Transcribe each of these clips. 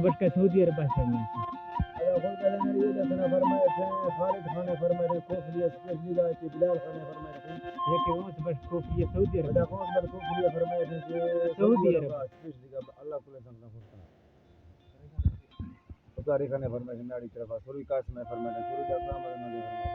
but Saudi अरब फरमाए खालिद खान ने फरमाया कोफलिया स्पेशली का बिलाल खान ने फरमाया ये कि वो बस कोफिया सऊदी अरब दा कौन बद कोफलिया फरमाया सऊदी अरब स्पेशली का अल्लाह को ले संग उतारी खान ने फरमाया नाड़ी तरफ सुरी काश में फरमाया सुरी दा काम में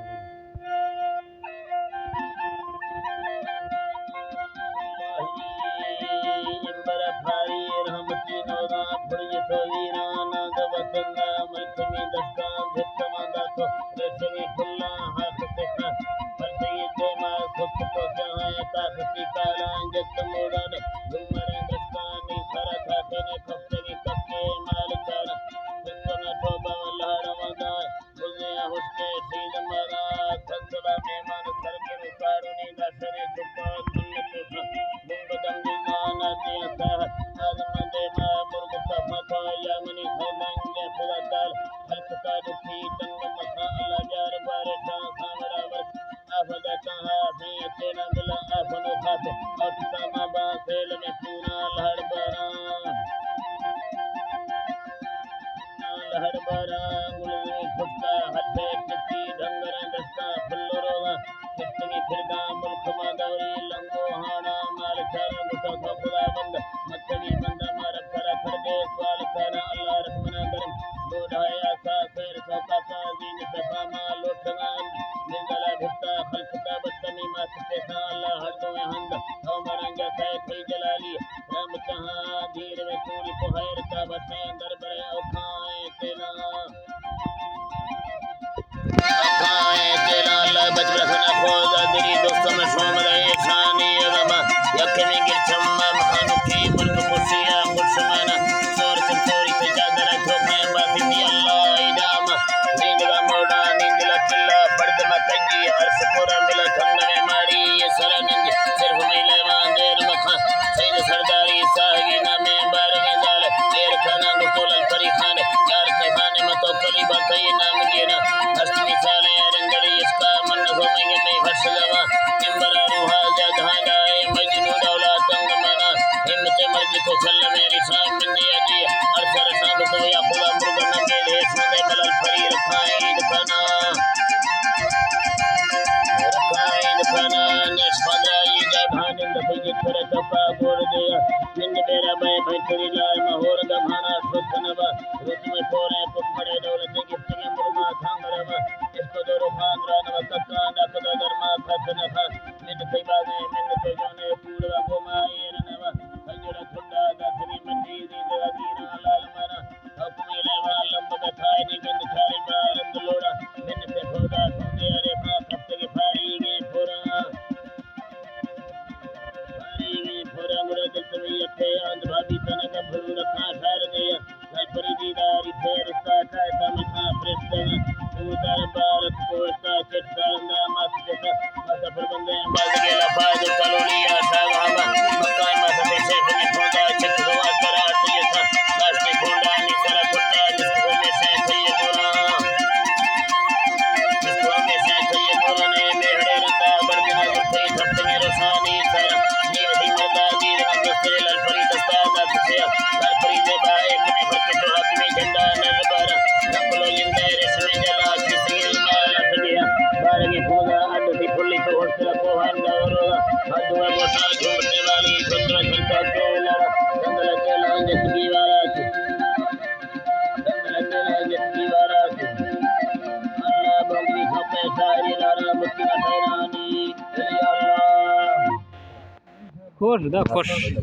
خوش ده خوش